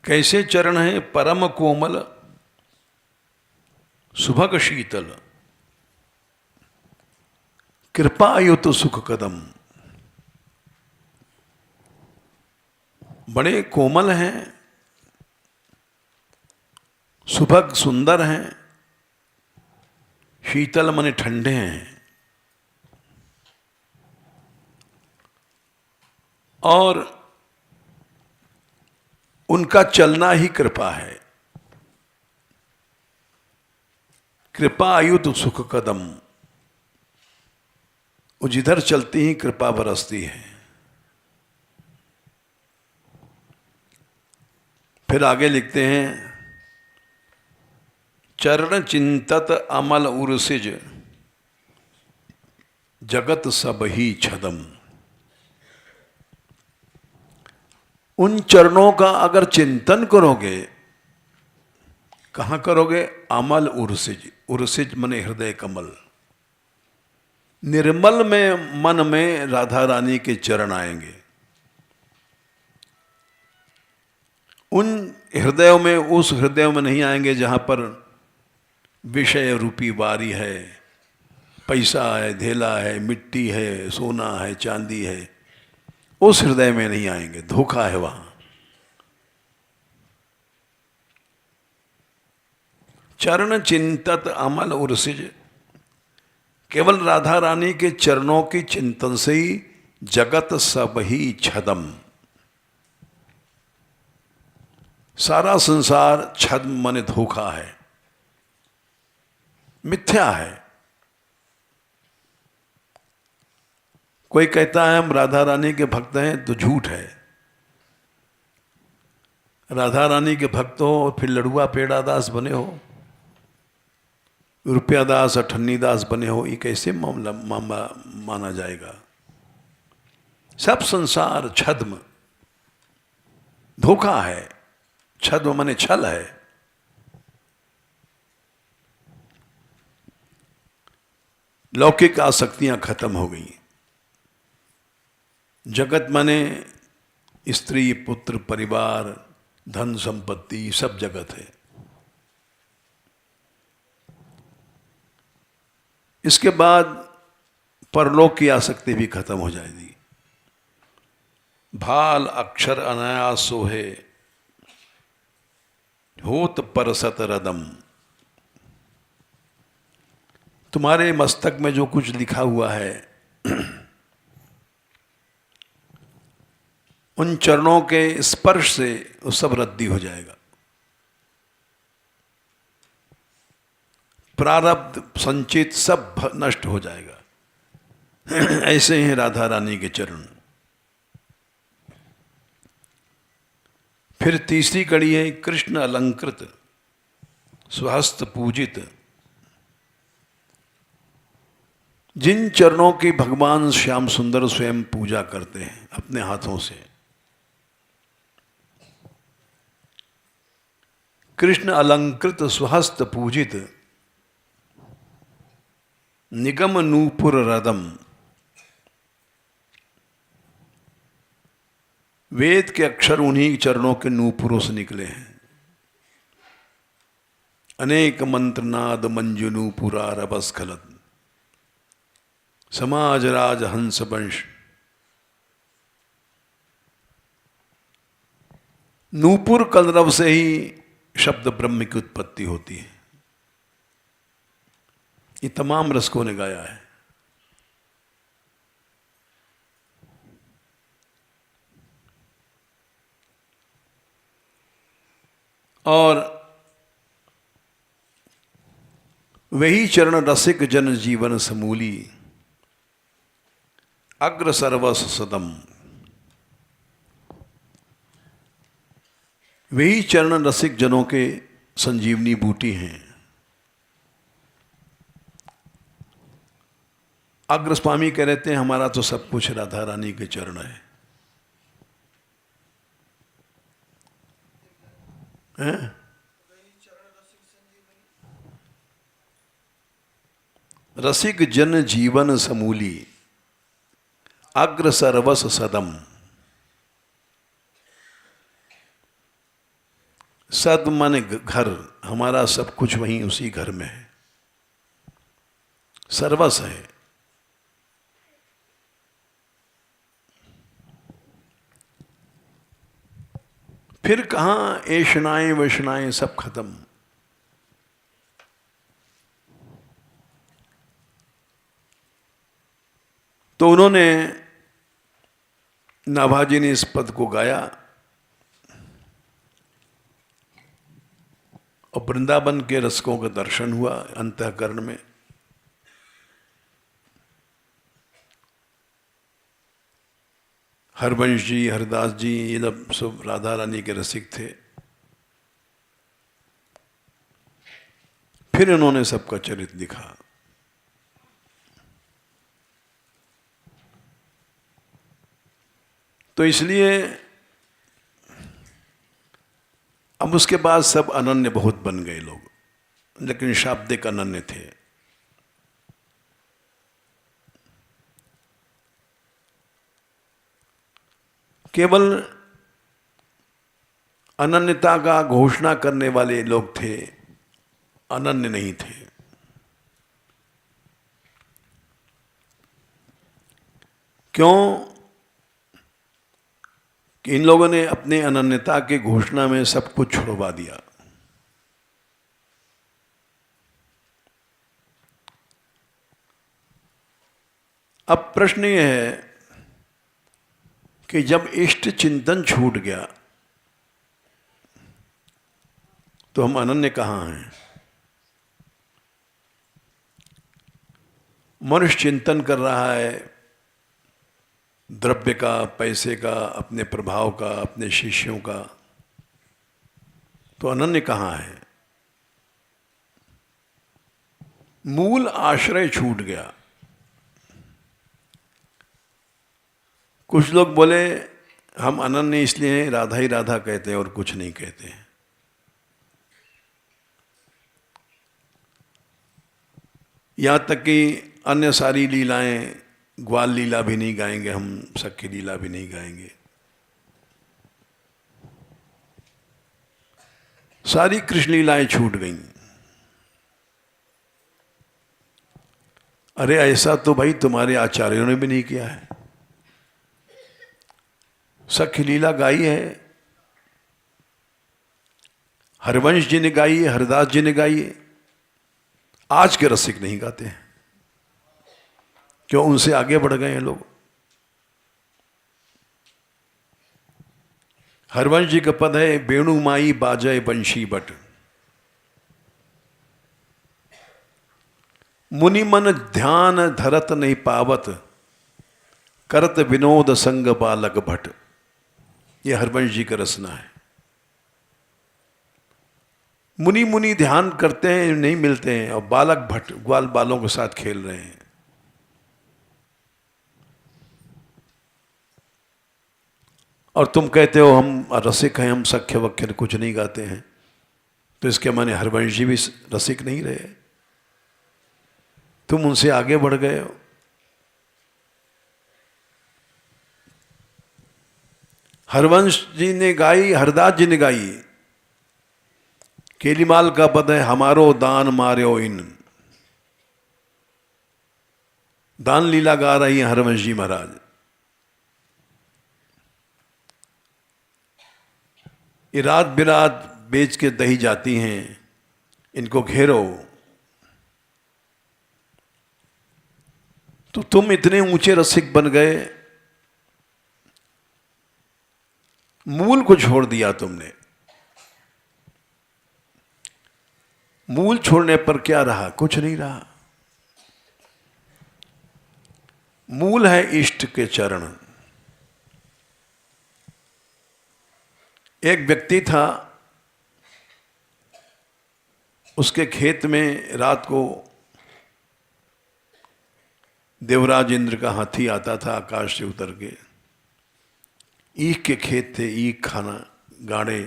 कैसे चरण है? परम कोमल सुभग शीतल, कृपायुत सुख कदम। बड़े कोमल हैं, सुभग सुंदर हैं, शीतल माने ठंडे हैं, और उनका चलना ही कृपा है। कृपा आयुत सुख कदम, वो जिधर चलती ही कृपा बरसती है। फिर आगे लिखते हैं, चरण चिंतत अमल उर्सिज, जगत सब ही छदम। उन चरणों का अगर चिंतन करोगे, कहां करोगे? अमल उर्सिज। उर्सिज मने हृदय कमल। निर्मल में मन में राधा रानी के चरण आएंगे। उन हृदयों में, उस हृदयों में नहीं आएंगे जहां पर विषय रूपी वारी है, पैसा है, धेला है, मिट्टी है, सोना है, चांदी है। उस हृदय में नहीं आएंगे, धोखा है वहां। चरण चिंतत अमल उर्सिज, केवल राधा रानी के चरणों की चिंतन से ही जगत सब ही छदम। सारा संसार छद्म माने धोखा है, मिथ्या है। कोई कहता है हम राधा रानी के भक्त हैं, तो झूठ है। राधा रानी के भक्त हो और फिर लड़ुआ पेड़ा दास बने हो, रुपया दास अठन्नी दास बने हो, ये कैसे मामला माना जाएगा? सब संसार छद्म, धोखा है। छद्म माने छल है। लौकिक आसक्तियां खत्म हो गई। जगत माने स्त्री, पुत्र, परिवार, धन संपत्ति, सब जगत है। इसके बाद परलोक की आसक्ति भी खत्म हो जाएगी। भाल अक्षर अनायास सोहे, होत परसत रदम। तुम्हारे मस्तक में जो कुछ लिखा हुआ है उन चरणों के स्पर्श से वो सब रद्दी हो जाएगा। प्रारब्ध संचित सब नष्ट हो जाएगा। ऐसे हैं राधा रानी के चरण। फिर तीसरी कड़ी है कृष्ण अलंकृत स्वहस्त पूजित। जिन चरणों की भगवान श्याम सुंदर स्वयं पूजा करते हैं अपने हाथों से, कृष्ण अलंकृत स्वहस्त पूजित निगम नूपुर रदम। वेद के अक्षर उन्हीं चरणों के नूपुरों से निकले हैं। अनेक मंत्रनाद मंजु नूपुरा रबस्खलत, समाज राज हंस वंश। नूपुर कलरव से ही शब्द ब्रह्म की उत्पत्ति होती है। ये तमाम रसकों ने गाया है। और वही चरण रसिक जन जीवन समूली, अग्र सर्वस सदम। वही चरण रसिक जनों के संजीवनी बूटी हैं। अग्र स्वामी कह रहते हैं हमारा तो सब कुछ राधा रानी के चरण है। रसिक जन जीवन समूली, अग्र सर्वस सदम। सद माने घर, हमारा सब कुछ वहीं उसी घर में है, सर्वस है। फिर कहां ऐशनाएं वैशनाएं सब खत्म। तो उन्होंने, नाभाजी ने इस पद को गाया और वृंदावन के रसकों का दर्शन हुआ अंतःकरण में। हरवंश जी, हरदास जी, ये सब राधा रानी के रसिक थे। फिर इन्होंने सबका चरित्र लिखा। तो इसलिए अब उसके बाद सब अनन्य बहुत बन गए लोग, लेकिन शाब्दिक अनन्य थे। केवल अनन्यता का घोषणा करने वाले लोग थे, अनन्य नहीं थे। क्यों कि इन लोगों ने अपने अनन्यता की घोषणा में सब कुछ छुड़वा दिया। अब प्रश्न यह है कि जब इष्ट चिंतन छूट गया तो हम अनन्य कहाँ हैं? मनुष्य चिंतन कर रहा है द्रव्य का, पैसे का, अपने प्रभाव का, अपने शिष्यों का, तो अनन्य कहाँ है? मूल आश्रय छूट गया। कुछ लोग बोले हम अनन्य इसलिए हैं, राधा ही राधा कहते हैं और कुछ नहीं कहते हैं। यहाँ तक कि अन्य सारी लीलाएं, ग्वाल लीला भी नहीं गाएंगे हम, सख्य लीला भी नहीं गाएंगे। सारी कृष्ण लीलाएं छूट गईं। अरे ऐसा तो भाई तुम्हारे आचार्यों ने भी नहीं किया है। सख्य लीला गाई है, हरवंश जी ने गाई है, हरदास जी ने गाई है। आज के रसिक नहीं गाते हैं, क्यों? उनसे आगे बढ़ गए हैं लोग। हरवंश जी का पद है, वेणु माई बाजय बंशी बट, मुनि मन ध्यान धरत नहीं पावत, करत विनोद संग बालक भट। ये हरवंश जी का रचना है। मुनि मुनि ध्यान करते हैं, नहीं मिलते हैं, और बालक भट ग्वाल बालों के साथ खेल रहे हैं। और तुम कहते हो हम रसिक हैं, हम सख्य वख्य कुछ नहीं गाते हैं, तो इसके माने हरवंश जी भी रसिक नहीं रहे, तुम उनसे आगे बढ़ गए हो। हरवंश जी ने गाई, हरदास जी ने गाई। केलीमाल का पद है, हमारो दान मार्यो इन। दान लीला गा रही हैं हरवंश जी महाराज। ये रात बिरात बेच के दही जाती हैं, इनको घेरो। तो तुम इतने ऊंचे रसिक बन गए, मूल को छोड़ दिया तुमने। मूल छोड़ने पर क्या रहा? कुछ नहीं रहा। मूल है इष्ट के चरण। एक व्यक्ति था, उसके खेत में रात को देवराज इंद्र का हाथी आता था आकाश से उतर के। ईख के खेत थे, ईख खाना गाढ़े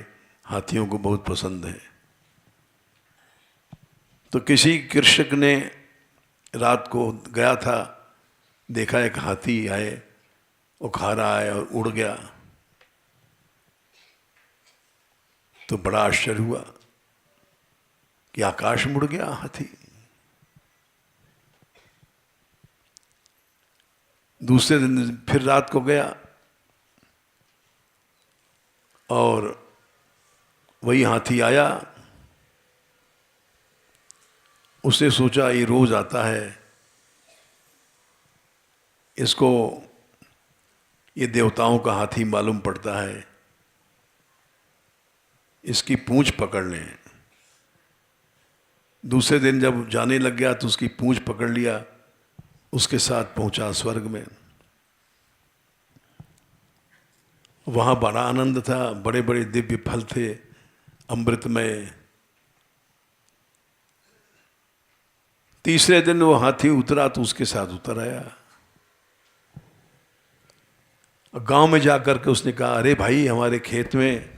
हाथियों को बहुत पसंद है। तो किसी कृषक ने रात को गया था, देखा एक हाथी आए, वो खा रहा है और उड़ गया। तो बड़ा आश्चर्य हुआ कि आकाश मुड़ गया हाथी। दूसरे दिन फिर रात को गया और वही हाथी आया। उसने सोचा ये रोज आता है, इसको ये देवताओं का हाथी मालूम पड़ता है, इसकी पूंछ पकड़ लें। दूसरे दिन जब जाने लग गया तो उसकी पूंछ पकड़ लिया, उसके साथ पहुंचा स्वर्ग में। वहां बड़ा आनंद था, बड़े बड़े दिव्य फल थे, अमृतमय। तीसरे दिन वो हाथी उतरा तो उसके साथ उतर आया। गांव में जाकर के उसने कहा, अरे भाई हमारे खेत में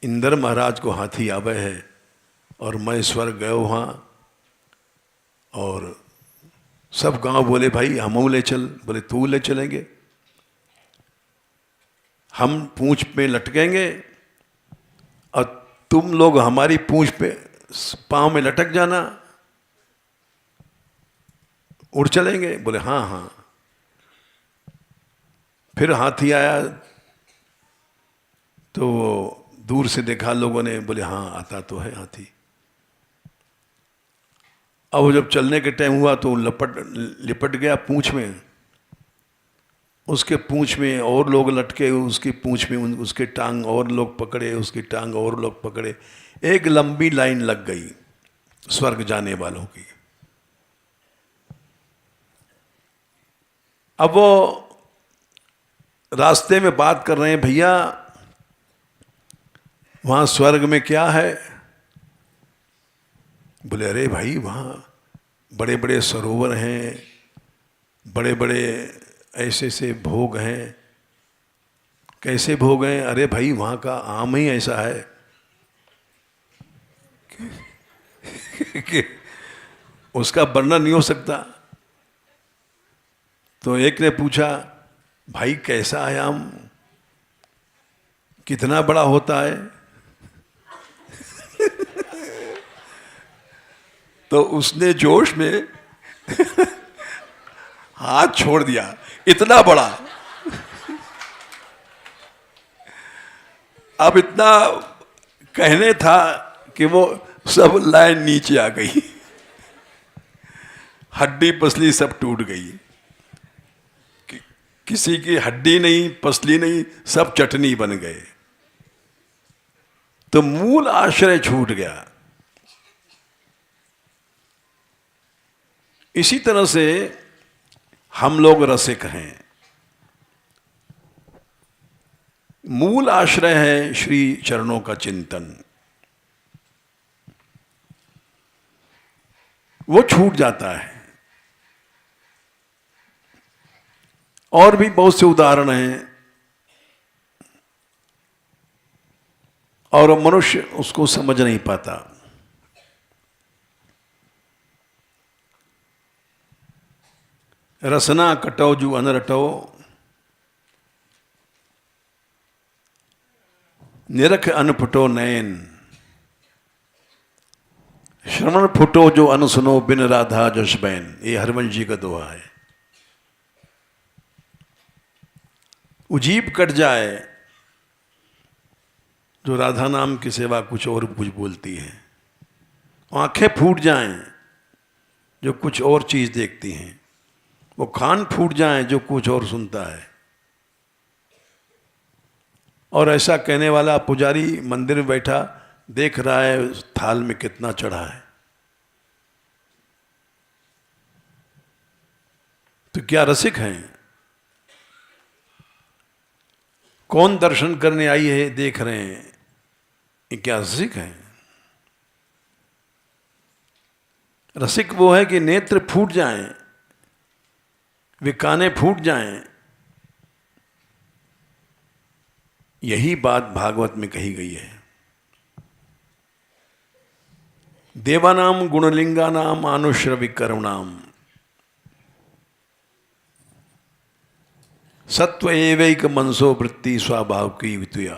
इंद्र महाराज को हाथी आवे है और मैं स्वर्ग गयो वहाँ। और सब गांव बोले भाई हम ले चल। बोले तू ले चलेंगे, हम पूंछ पे लटकेंगे और तुम लोग हमारी पूंछ पे पांव में लटक जाना, उड़ चलेंगे। बोले हाँ हाँ। फिर हाथी आया तो दूर से देखा लोगों ने, बोले हाँ आता तो है हाथी। अब जब चलने के टाइम हुआ तो लिपट गया पूंछ में। उसके पूंछ में और लोग लटके, उसकी पूंछ में उसके टांग और लोग पकड़े, उसकी टांग और लोग पकड़े। एक लंबी लाइन लग गई स्वर्ग जाने वालों की। अब वो रास्ते में बात कर रहे हैं, भैया वहां स्वर्ग में क्या है? बोले अरे भाई वहां बड़े बड़े सरोवर हैं, बड़े बड़े ऐसे से भोग हैं। कैसे भोग हैं? अरे भाई वहां का आम ही ऐसा है उसका वर्णन नहीं हो सकता। तो एक ने पूछा, भाई कैसा आयाम, कितना बड़ा होता है? तो उसने जोश में हाथ छोड़ दिया, इतना बड़ा। अब इतना कहने था कि वो सब लाइन नीचे आ गई, हड्डी पसली सब टूट गई। किसी की हड्डी नहीं, पसली नहीं, सब चटनी बन गए। तो मूल आश्रय छूट गया। इसी तरह से हम लोग रसिक हैं। मूल आश्रय है श्री चरणों का चिंतन, वो छूट जाता है। और भी बहुत से उदाहरण हैं, और मनुष्य उसको समझ नहीं पाता। रसना कटो जू अनरटो, निरख अनफुटो नयन, श्रवण फुटो जो अनसुनो बिन राधा जस बैन। ये हरवंश जी का दोहा है। उजीब कट जाए जो राधा नाम की सेवा कुछ और कुछ बोलती है, आंखें फूट जाएं जो कुछ और चीज देखती हैं, वो कान फूट जाएं जो कुछ और सुनता है। और ऐसा कहने वाला पुजारी मंदिर में बैठा देख रहा है उस थाल में कितना चढ़ा है। तो क्या रसिक हैं? कौन दर्शन करने आई है देख रहे हैं, ये क्या रसिक हैं? रसिक वो है कि नेत्र फूट जाएं, वे काने फूट जाएं। यही बात भागवत में कही गई है। देवानाम गुणलिंगानाम आनुश्रविक करुणाम, सत्व एवैक मनसो वृत्ति स्वभाव की वितुया।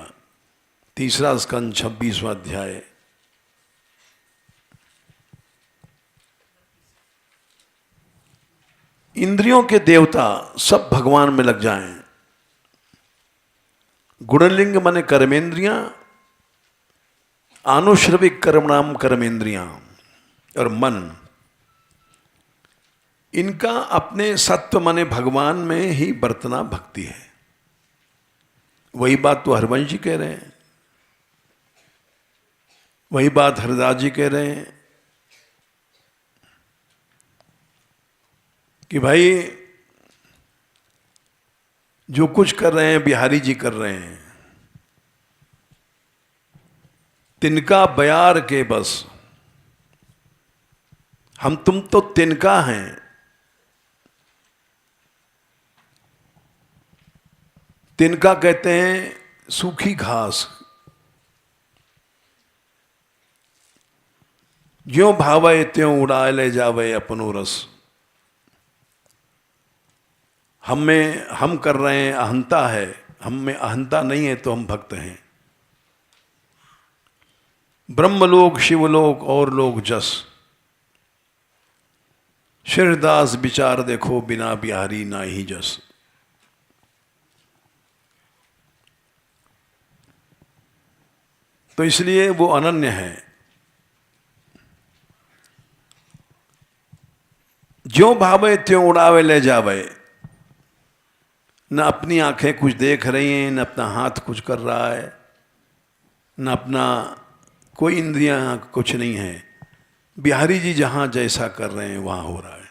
3 स्कंद 26वां अध्याय। इंद्रियों के देवता सब भगवान में लग जाएं। गुणलिंग माने कर्मेंद्रियां, आनुश्रविक कर्मणाम कर्मेंद्रियां, और मन, इनका अपने सत्व माने भगवान में ही बरतना भक्ति है। वही बात तो हरवंश जी कह रहे हैं, वही बात हरदास जी कह रहे हैं कि भाई जो कुछ कर रहे हैं बिहारी जी कर रहे हैं, तिनका बयार के बस, हम तुम तो तिनका हैं। तिनका कहते हैं सूखी घास। ज्यों भावे त्यों उड़ाए ले जावे अपनो रस। हम कर रहे हैं, अहंता है, हम में अहंता नहीं है तो हम भक्त हैं। ब्रह्मलोक शिवलोक और लोग जस, शिरदास विचार देखो बिना बिहारी ना ही जस। तो इसलिए वो अनन्य है। ज्यों भावे त्यों उड़ावे ले जावे। न अपनी आंखें कुछ देख रही हैं, न अपना हाथ कुछ कर रहा है, न अपना कोई इंद्रियां कुछ नहीं है। बिहारी जी जहां जैसा कर रहे हैं वहां हो रहा है।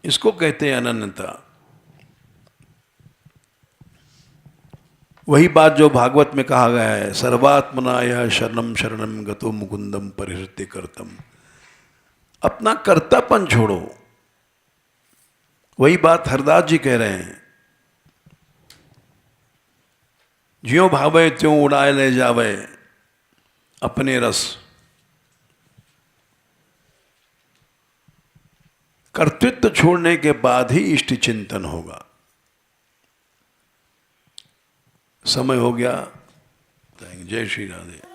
इसको कहते हैं अनन्यता। वही बात जो भागवत में कहा गया है, सर्वात्मनाय शरणम शरणम गतो मुकुंदम परिहृत्य कर्तम। अपना कर्तापन छोड़ो। वही बात हरदास जी कह रहे हैं, ज्यों भावे त्यों उड़ाए ले जावे अपने रस। कर्तृत्व छोड़ने के बाद ही इष्ट चिंतन होगा। समय हो गया। जय श्री राधे।